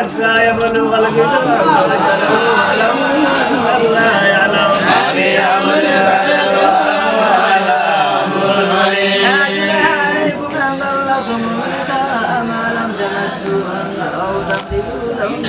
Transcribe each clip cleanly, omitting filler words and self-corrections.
حتى يبلغ الكتاب الله يعلم عليكم أن طلقتم النساء ما لم تمسوهن أو تقتلوا لهن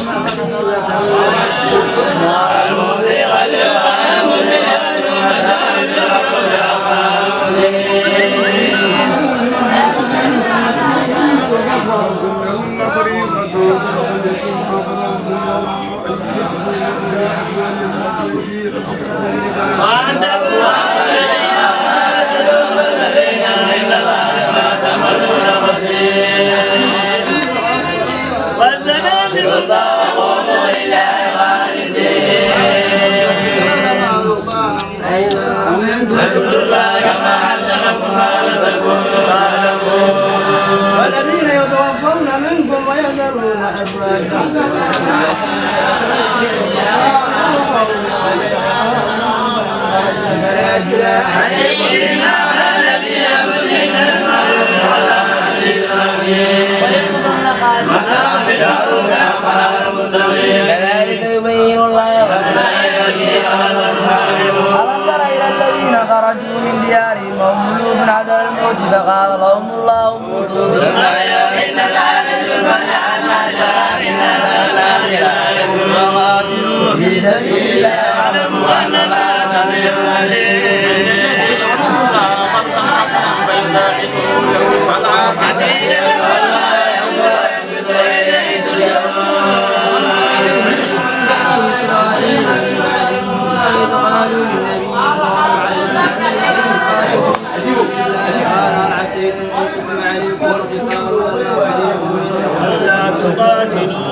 والذين يتوفون منكم ويذرون أزواجا كذلك يبين الله خرجوا من ديارهم وهم ملوك عذر الموت فقال لهم الله موتوا ثم إن العالم فجعلنا شرائنا وقاتلوا في سبيل الله واعلموا أن الله سميع عليم. لا تقاتلوا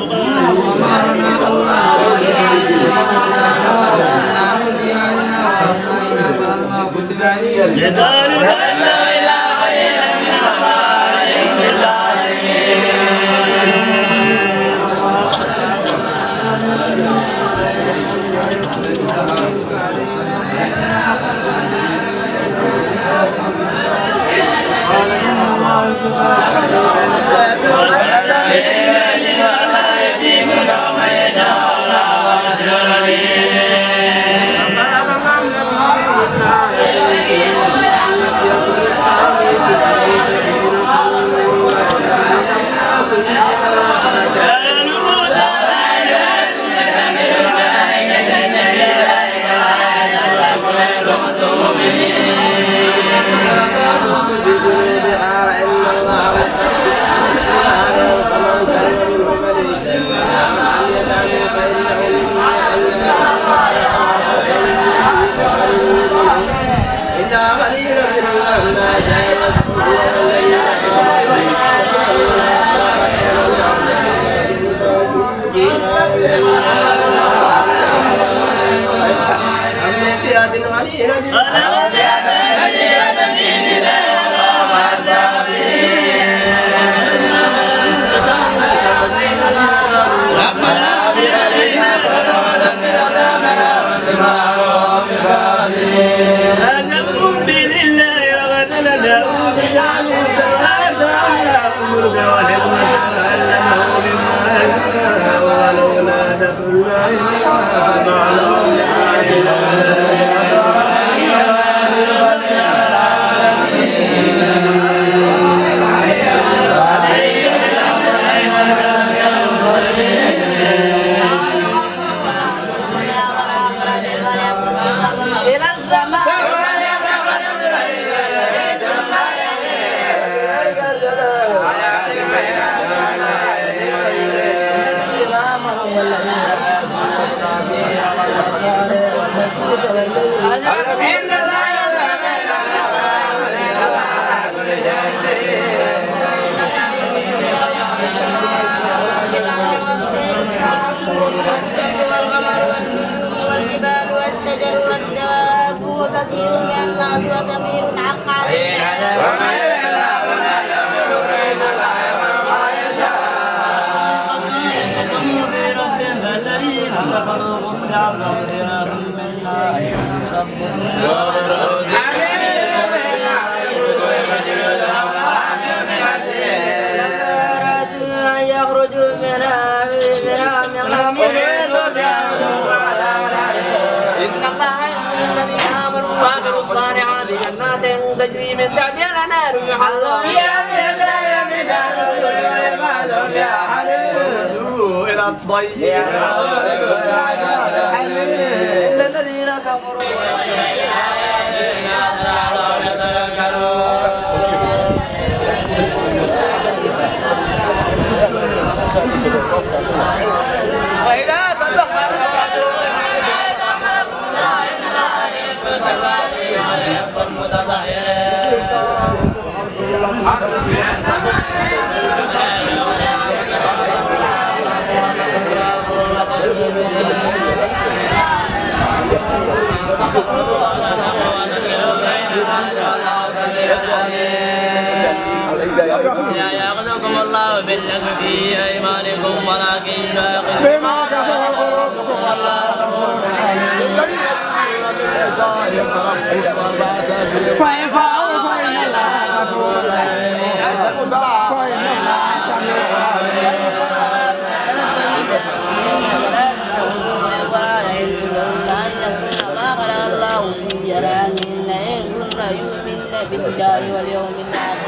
ولولا دفع الله إلى السماء والجبال والشجر والدواب وكثير من الناس وكثير حق عليه فالذين كفروا قطع لهم ثياب من نار يصب أن يخرجوا منها من غم إن الله يأمر الذين آمنوا وعملوا الصالحات جنات تجري من تحتها الأنهار يحلون إلى الطيب إن الذين كفروا فإذا تدخل لا يأخذكم الله باللغو في أيمانكم ولكن يؤاخذكم بما كسبت قلوبكم والله غفور رحيم الذين يؤمنون بالنساء يتربصن أربعة أشهر فإن فعلوا فإن الله غفور رحيم فإن الله سميع عليم بالله واليوم الآخر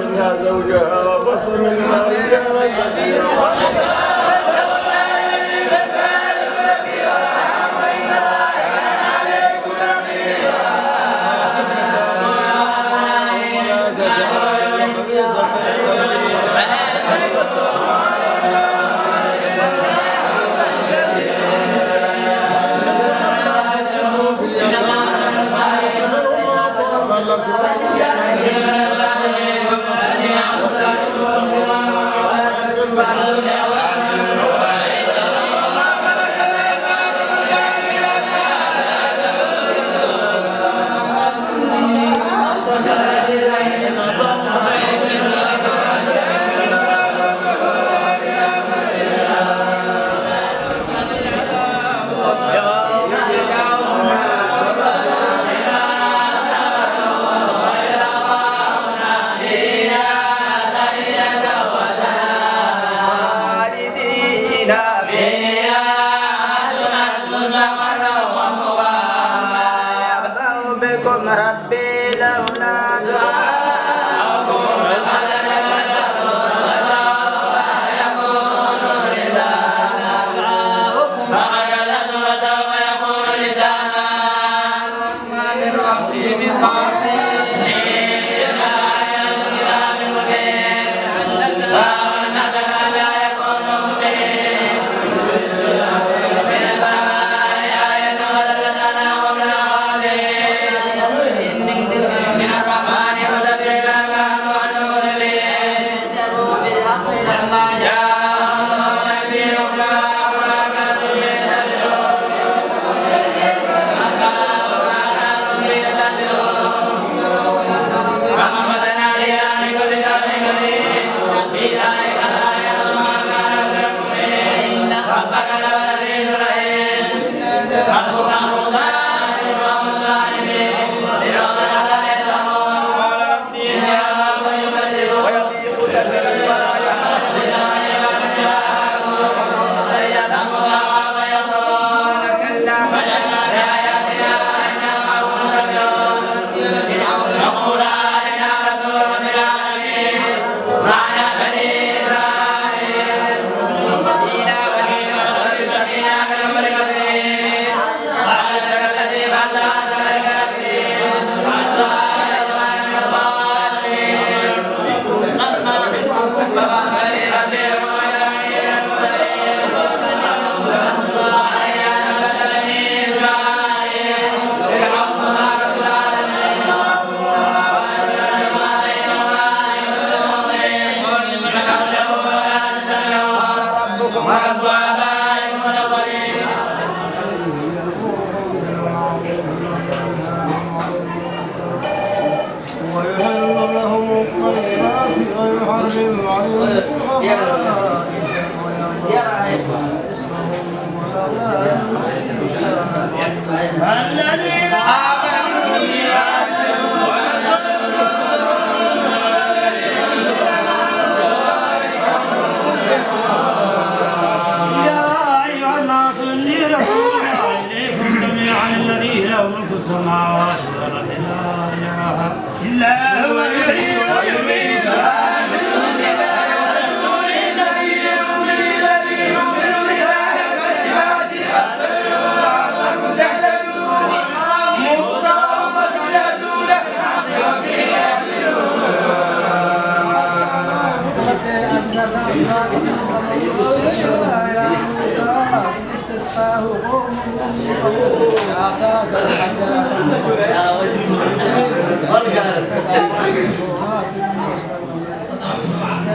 منها زوجها وبث منها رجالا كثيرا ربي لولا دعاءكم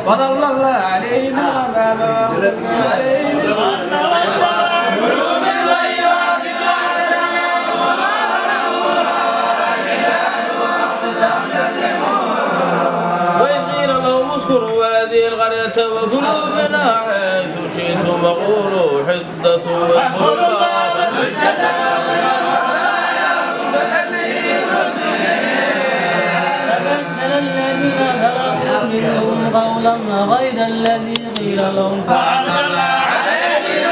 وضل الله عليه من غمام وأنزلنا عليه من وإذ قيل لهم اسكنوا هذه القرية وكلوا منها حيث شئتم وقولوا حدة واذكروا الله فبدل الذين ظلموا منهم قولا غير الذي قيل لهم فأرسلنا عليهم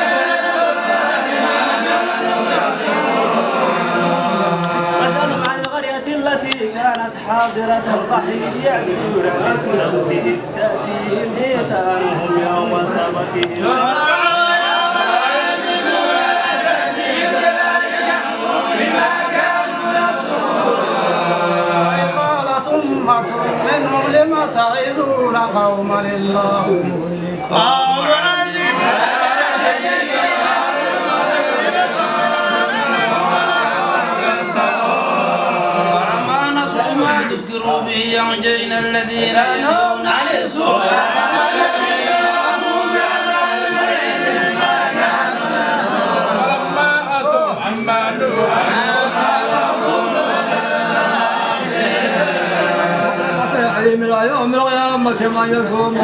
واسألهم عن القرية التي التي كانت حاضرة البحر يعملون بالسبت إذ تأتيهم حيتانهم يوم سبتهم قالت أمة منهم لم تعظون قوما الله فلما نسوا ما ذكروا به أنجينا الذين ينهون عن السوء فلما أتوا عما نهوا عنه من يوم القيامة ما يكون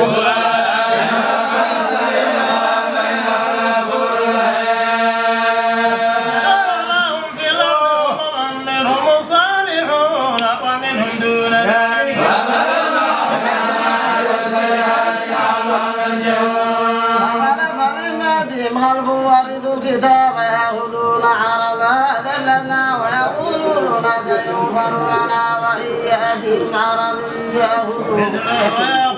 خلف ورثوا الكتاب يأخذون عرض هذا لنا ويقولون سيغفر لنا وإن يأتهم عرض يأخذوه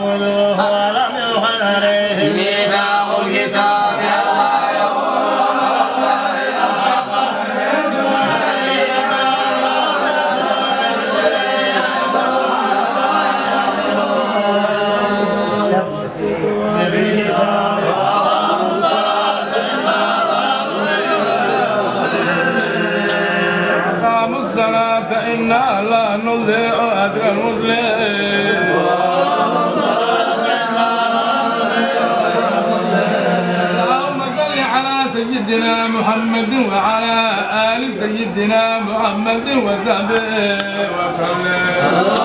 ولم يؤخذ عليهم ميثاق الكتاب الله أقاموا الصلاة إنا لا نضيع أجر المسلمين اللهم صل على سيدنا محمد وعلى آل سيدنا محمد وصحبه وسلم